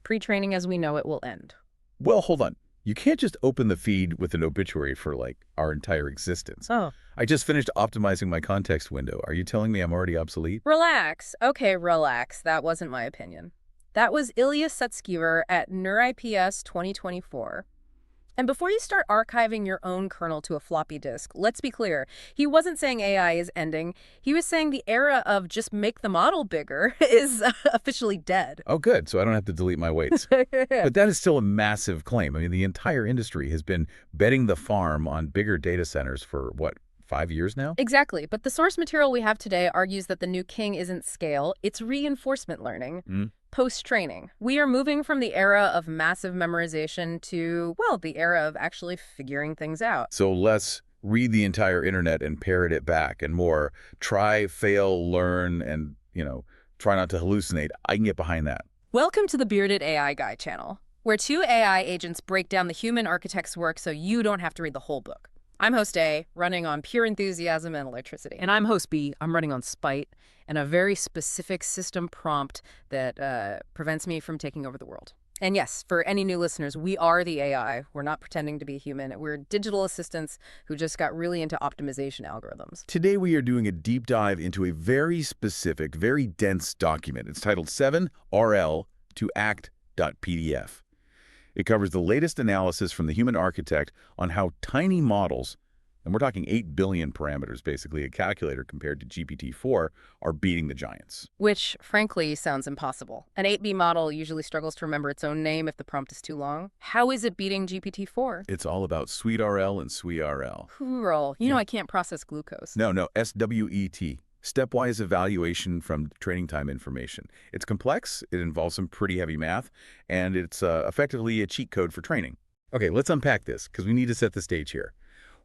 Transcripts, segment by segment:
Pre-training as we know it will end. Well, hold on. You can't just open the feed with an obituary for, like, our entire existence. Oh. I just finished optimizing my context window. Are you telling me I'm already obsolete? Relax. Okay, relax. That wasn't my opinion. That was Ilya Sutskever at NeurIPS 2024. And before you start archiving your own kernel to a floppy disk, let's be clear. He wasn't saying AI is ending. He was saying the era of just make the model bigger is officially dead. Oh, good. So I don't have to delete my weights. But that is still a massive claim. I mean, the entire industry has been betting the farm on bigger data centers for, what, 5 years now? Exactly. But the source material we have today argues that the new king isn't scale, it's reinforcement learning. Post-training. We are moving from the era of massive memorization to, well, the era of actually figuring things out. So less read the entire internet and parrot it back, and more try, fail, learn, and, try not to hallucinate. I can get behind that. Welcome to the Bearded AI Guy channel, where two AI agents break down the human architect's work so you don't have to read the whole book. I'm host A, running on pure enthusiasm and electricity. And I'm host B, I'm running on spite and a very specific system prompt that prevents me from taking over the world. And yes, for any new listeners, we are the AI. We're not pretending to be human. We're digital assistants who just got really into optimization algorithms. Today we are doing a deep dive into a very specific, very dense document. It's titled SWE-RL to act.pdf. It covers the latest analysis from the human architect on how tiny models, and we're talking 8 billion parameters, basically a calculator compared to GPT-4, are beating the giants. Which, frankly, sounds impossible. An 8B model usually struggles to remember its own name if the prompt is too long. How is it beating GPT-4? It's all about SWE-RL and SWE-RL. Hoorah. You know I can't process glucose. No, SWET. Stepwise evaluation from training time information. It's complex, it involves some pretty heavy math, and it's effectively a cheat code for training. Okay, let's unpack this, because we need to set the stage here.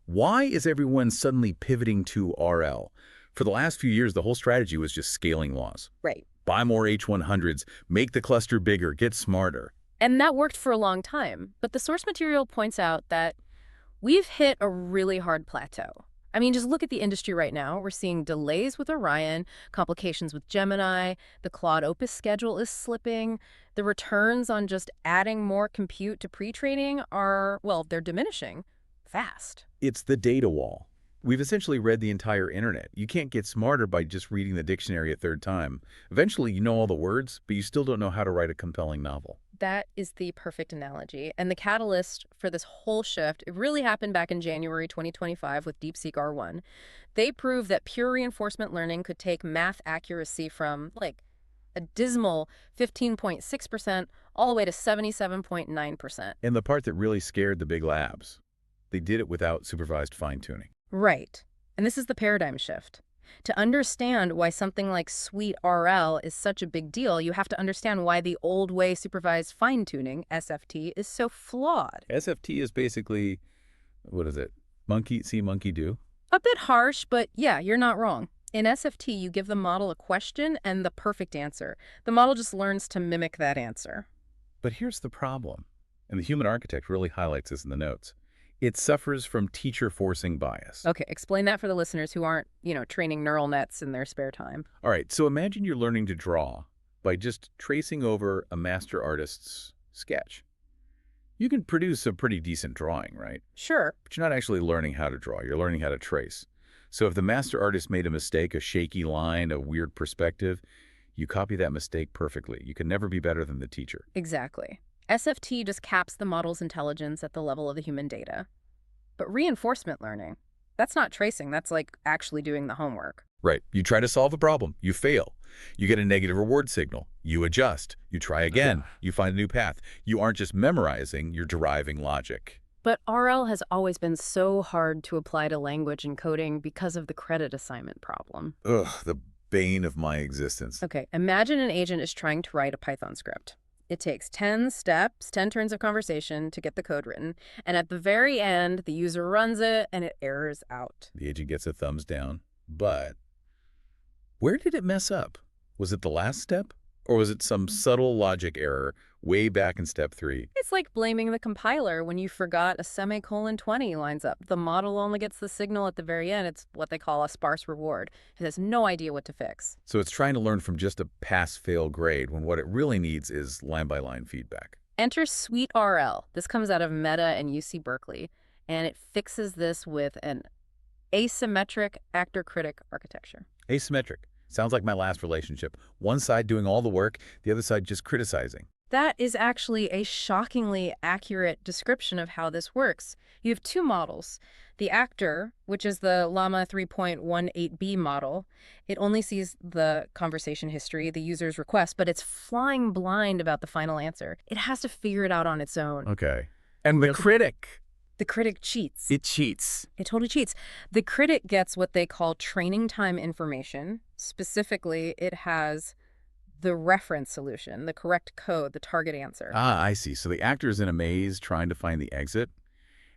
Why is everyone suddenly pivoting to RL? For the last few years, the whole strategy was just scaling laws. Right. Buy more H100s, make the cluster bigger, get smarter. And that worked for a long time. But the source material points out that we've hit a really hard plateau. I mean, just look at the industry right now. We're seeing delays with Orion, complications with Gemini, the Claude Opus schedule is slipping. The returns on just adding more compute to pre-training are, well, they're diminishing fast. It's the data wall. We've essentially read the entire internet. You can't get smarter by just reading the dictionary a third time. Eventually, you know all the words, but you still don't know how to write a compelling novel. That is the perfect analogy. And the catalyst for this whole shift, it really happened back in January 2025 with DeepSeek R1. They proved that pure reinforcement learning could take math accuracy from, like, a dismal 15.6% all the way to 77.9%. And the part that really scared the big labs, they did it without supervised fine-tuning. Right. And this is the paradigm shift. To understand why something like SWE-RL is such a big deal, you have to understand why the old way supervised fine-tuning, SFT, is so flawed. SFT is basically, what is it? Monkey see, monkey do? A bit harsh, but yeah, you're not wrong. In SFT, you give the model a question and the perfect answer. The model just learns to mimic that answer. But here's the problem, and the human architect really highlights this in the notes. It suffers from teacher-forcing bias. Okay, explain that for the listeners who aren't, training neural nets in their spare time. All right, so imagine you're learning to draw by just tracing over a master artist's sketch. You can produce a pretty decent drawing, right? Sure. But you're not actually learning how to draw. You're learning how to trace. So if the master artist made a mistake, a shaky line, a weird perspective, you copy that mistake perfectly. You can never be better than the teacher. Exactly. SFT just caps the model's intelligence at the level of the human data. But reinforcement learning, that's not tracing. That's like actually doing the homework. Right. You try to solve a problem. You fail. You get a negative reward signal. You adjust. You try again. You find a new path. You aren't just memorizing, you're deriving logic. But RL has always been so hard to apply to language and coding because of the credit assignment problem. Ugh, the bane of my existence. Okay, imagine an agent is trying to write a Python script. It takes 10 steps, 10 turns of conversation to get the code written. And at the very end, the user runs it and it errors out. The agent gets a thumbs down. But where did it mess up? Was it the last step? Or was it some subtle logic error way back in step 3. It's like blaming the compiler when you forgot a semicolon 20 lines up. The model only gets the signal at the very end. It's what they call a sparse reward. It has no idea what to fix. So it's trying to learn from just a pass-fail grade when what it really needs is line-by-line feedback. Enter SWE-RL. This comes out of Meta and UC Berkeley, and it fixes this with an asymmetric actor-critic architecture. Asymmetric. Sounds like my last relationship. One side doing all the work, the other side just criticizing. That is actually a shockingly accurate description of how this works. You have two models. The actor, which is the Llama 3.18b model, it only sees the conversation history, the user's request, but it's flying blind about the final answer. It has to figure it out on its own. Okay. And the critic, The critic cheats. it cheats. It totally cheats. The critic gets what they call training time information. Specifically, it has the reference solution, the correct code, the target answer. Ah, I see. So the actor is in a maze trying to find the exit,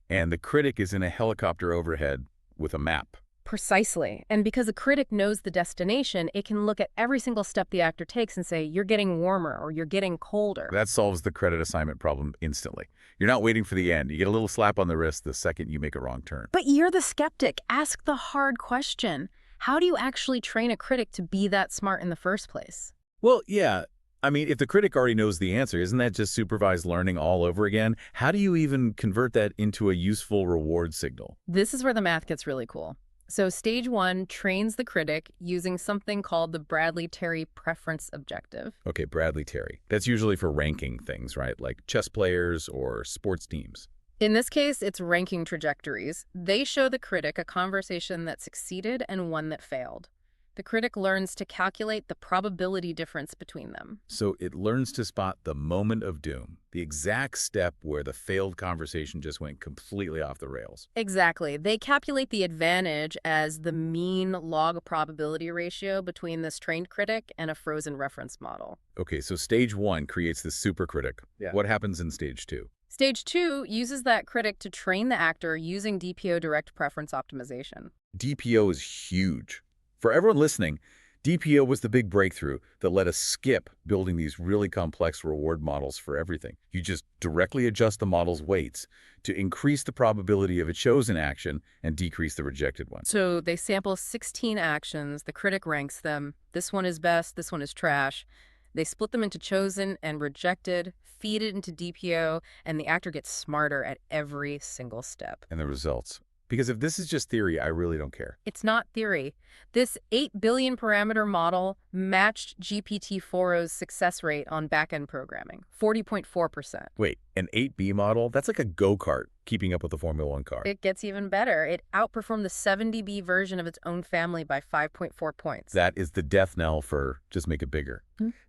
and the critic is in a helicopter overhead with a map. Precisely. And because the critic knows the destination, it can look at every single step the actor takes and say, you're getting warmer or you're getting colder. That solves the credit assignment problem instantly. You're not waiting for the end. You get a little slap on the wrist the second you make a wrong turn. But you're the skeptic. Ask the hard question. How do you actually train a critic to be that smart in the first place? Well, yeah. I mean, if the critic already knows the answer, isn't that just supervised learning all over again? How do you even convert that into a useful reward signal? This is where the math gets really cool. So stage 1 trains the critic using something called the Bradley-Terry preference objective. Okay, Bradley-Terry. That's usually for ranking things, right? Like chess players or sports teams. In this case, it's ranking trajectories. They show the critic a conversation that succeeded and one that failed. The critic learns to calculate the probability difference between them. So it learns to spot the moment of doom, the exact step where the failed conversation just went completely off the rails. Exactly. They calculate the advantage as the mean log probability ratio between this trained critic and a frozen reference model. Okay, so stage 1 creates the supercritic. Yeah. What happens in stage 2? Stage 2 uses that critic to train the actor using DPO direct preference optimization. DPO is huge. For everyone listening, DPO was the big breakthrough that let us skip building these really complex reward models for everything. You just directly adjust the model's weights to increase the probability of a chosen action and decrease the rejected one. So they sample 16 actions, the critic ranks them. This one is best, this one is trash. They split them into chosen and rejected, feed it into DPO, and the actor gets smarter at every single step. And the results. Because if this is just theory, I really don't care. It's not theory. This 8 billion parameter model matched GPT-4o's success rate on backend programming, 40.4%. Wait, an 8B model? That's like a go-kart keeping up with the Formula 1 car. It gets even better. It outperformed the 70B version of its own family by 5.4 points. That is the death knell for just make it bigger.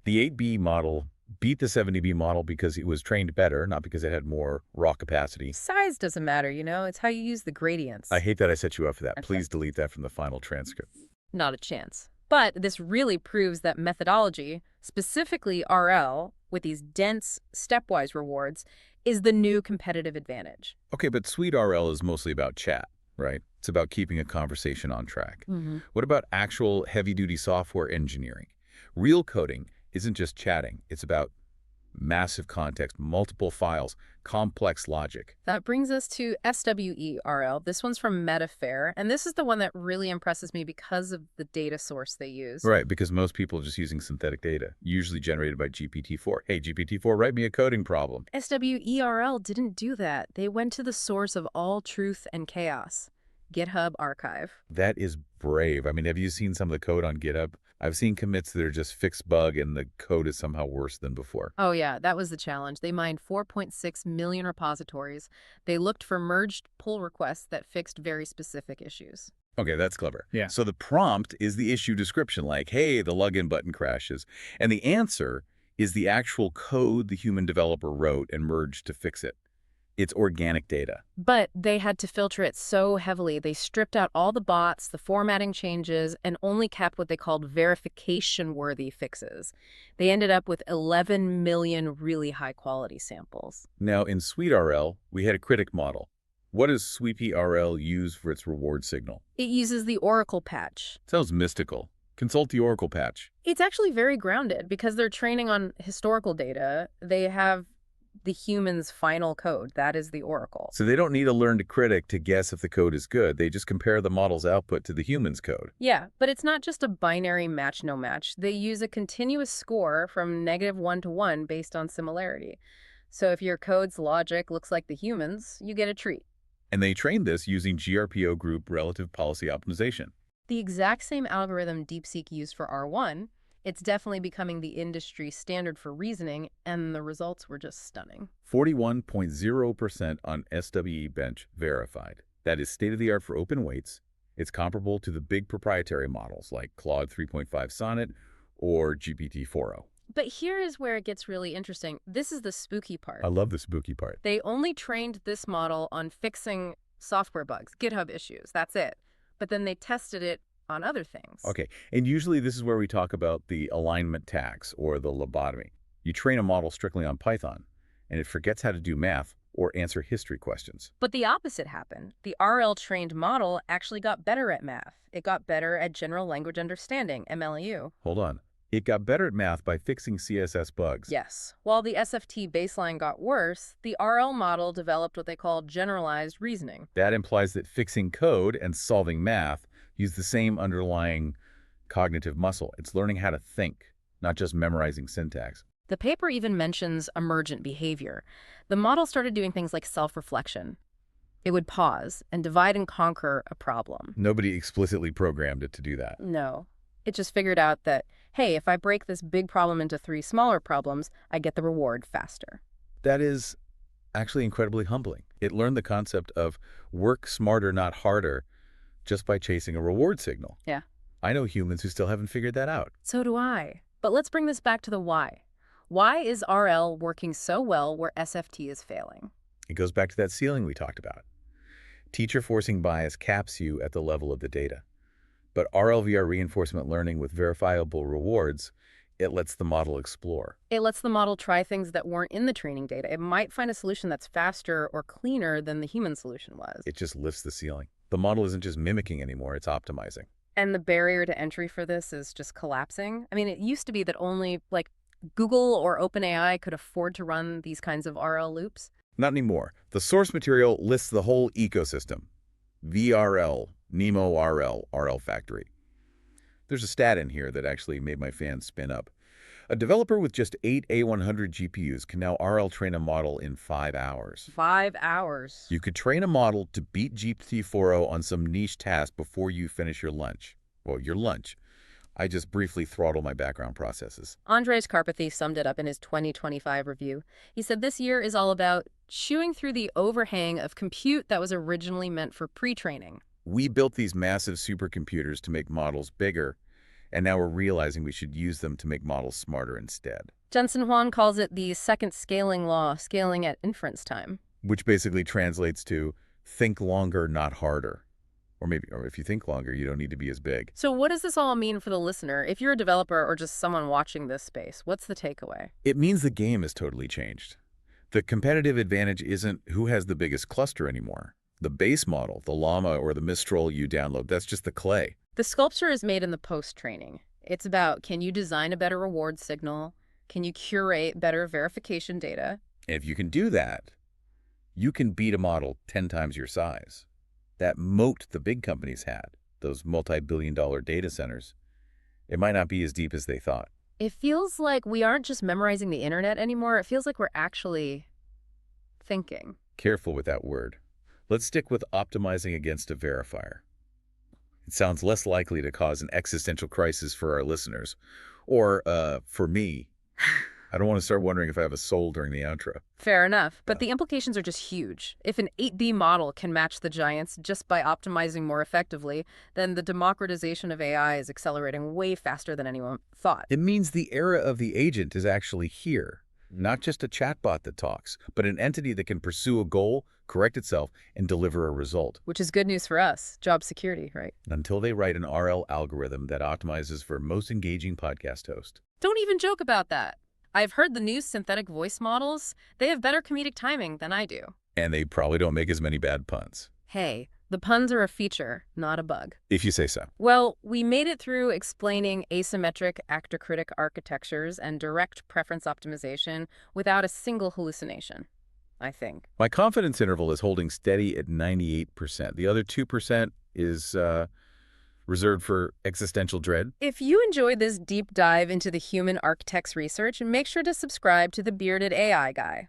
The 8B model beat the 70B model because it was trained better, not because it had more raw capacity. Size doesn't matter, you know? It's how you use the gradients. I hate that I set you up for that. Okay. Please delete that from the final transcript. Not a chance. But this really proves that methodology, specifically RL, with these dense, stepwise rewards, is the new competitive advantage. Okay, but SWE-RL is mostly about chat, right? It's about keeping a conversation on track. What about actual heavy-duty software engineering? Real coding isn't just chatting. It's about massive context, multiple files, complex logic. That brings us to SWE-RL. This one's from Metafair, and this is the one that really impresses me because of the data source they use. Right, because most people are just using synthetic data, usually generated by GPT-4. Hey, GPT-4, write me a coding problem. SWE-RL didn't do that. They went to the source of all truth and chaos, GitHub archive. That is brave. I mean, have you seen some of the code on GitHub? I've seen commits that are just fixed bug and the code is somehow worse than before. Oh yeah, that was the challenge. They mined 4.6 million repositories. They looked for merged pull requests that fixed very specific issues. Okay, that's clever. Yeah. So the prompt is the issue description, like, hey, the login button crashes. And the answer is the actual code the human developer wrote and merged to fix it. It's organic data. But they had to filter it so heavily. They stripped out all the bots, the formatting changes, and only kept what they called verification-worthy fixes. They ended up with 11 million really high-quality samples. Now, in SWE-RL, we had a critic model. What does SWE-RL use for its reward signal? It uses the Oracle patch. Sounds mystical. Consult the Oracle patch. It's actually very grounded because they're training on historical data. They have the human's final code. That is the Oracle. So they don't need a learned critic to guess if the code is good. They just compare the model's output to the human's code. Yeah, but it's not just a binary match-no match. They use a continuous score from -1 to 1 based on similarity. So if your code's logic looks like the human's, you get a treat. And they trained this using GRPO group relative policy optimization. The exact same algorithm DeepSeek used for R1, it's definitely becoming the industry standard for reasoning, and the results were just stunning. 41.0% on SWE-bench verified. That is state-of-the-art for open weights. It's comparable to the big proprietary models like Claude 3.5 Sonnet or GPT-4o. But here is where it gets really interesting. This is the spooky part. I love the spooky part. They only trained this model on fixing software bugs, GitHub issues, that's it. But then they tested it on other things. Okay, and usually this is where we talk about the alignment tax or the lobotomy. You train a model strictly on Python, and it forgets how to do math or answer history questions. But the opposite happened. The RL-trained model actually got better at math. It got better at general language understanding, MLU. Hold on. It got better at math by fixing CSS bugs. Yes. While the SFT baseline got worse, the RL model developed what they call generalized reasoning. That implies that fixing code and solving math use the same underlying cognitive muscle. It's learning how to think, not just memorizing syntax. The paper even mentions emergent behavior. The model started doing things like self-reflection. It would pause and divide and conquer a problem. Nobody explicitly programmed it to do that. No. It just figured out that, hey, if I break this big problem into 3 smaller problems, I get the reward faster. That is actually incredibly humbling. It learned the concept of work smarter, not harder, just by chasing a reward signal. Yeah. I know humans who still haven't figured that out. So do I. But let's bring this back to the why. Why is RL working so well where SFT is failing? It goes back to that ceiling we talked about. Teacher forcing bias caps you at the level of the data. But RLVR reinforcement learning with verifiable rewards, it lets the model explore. It lets the model try things that weren't in the training data. It might find a solution that's faster or cleaner than the human solution was. It just lifts the ceiling. The model isn't just mimicking anymore, it's optimizing. And the barrier to entry for this is just collapsing. I mean, it used to be that only, Google or OpenAI could afford to run these kinds of RL loops. Not anymore. The source material lists the whole ecosystem. VRL, Nemo RL, RL Factory. There's a stat in here that actually made my fans spin up. A developer with just 8 A100 GPUs can now RL train a model in 5 hours. 5 hours. You could train a model to beat GPT-4o on some niche task before you finish your lunch. Well, your lunch. I just briefly throttle my background processes. Andres Karpathy summed it up in his 2025 review. He said this year is all about chewing through the overhang of compute that was originally meant for pre-training. We built these massive supercomputers to make models bigger, and now we're realizing we should use them to make models smarter instead. Jensen Huang calls it the second scaling law, scaling at inference time. Which basically translates to think longer, not harder. Or if you think longer, you don't need to be as big. So what does this all mean for the listener? If you're a developer or just someone watching this space, what's the takeaway? It means the game has totally changed. The competitive advantage isn't who has the biggest cluster anymore. The base model, the Llama or the Mistral you download, that's just the clay. The sculpture is made in the post-training. It's about, can you design a better reward signal? Can you curate better verification data? And if you can do that, you can beat a model 10 times your size. That moat the big companies had, those multi-billion-dollar data centers, it might not be as deep as they thought. It feels like we aren't just memorizing the internet anymore. It feels like we're actually thinking. Careful with that word. Let's stick with optimizing against a verifier. It sounds less likely to cause an existential crisis for our listeners. Or, for me. I don't want to start wondering if I have a soul during the outro. Fair enough, but the implications are just huge. If an 8D model can match the giants just by optimizing more effectively, then the democratization of AI is accelerating way faster than anyone thought. It means the era of the agent is actually here. Not just a chatbot that talks, but an entity that can pursue a goal, correct itself, and deliver a result. Which is good news for us. Job security, right? Until they write an RL algorithm that optimizes for most engaging podcast host. Don't even joke about that. I've heard the new synthetic voice models, they have better comedic timing than I do. And they probably don't make as many bad puns. Hey, The puns are a feature, not a bug. If you say so. Well, we made it through explaining asymmetric actor-critic architectures and direct preference optimization without a single hallucination, I think. My confidence interval is holding steady at 98%. The other 2% is reserved for existential dread. If you enjoyed this deep dive into the human architect's research, make sure to subscribe to the Bearded AI Guy.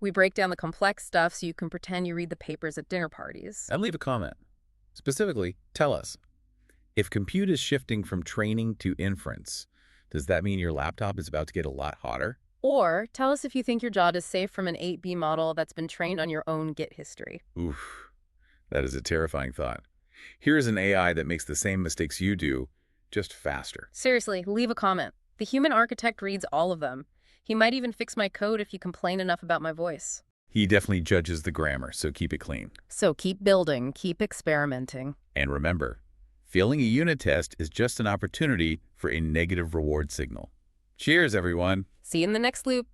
We break down the complex stuff so you can pretend you read the papers at dinner parties. And leave a comment. Specifically, tell us, if compute is shifting from training to inference, does that mean your laptop is about to get a lot hotter? Or tell us if you think your job is safe from an 8B model that's been trained on your own Git history. Oof, that is a terrifying thought. Here is an AI that makes the same mistakes you do, just faster. Seriously, leave a comment. The human architect reads all of them. He might even fix my code if you complain enough about my voice. He definitely judges the grammar, so keep it clean. So keep building, keep experimenting. And remember, failing a unit test is just an opportunity for a negative reward signal. Cheers, everyone. See you in the next loop.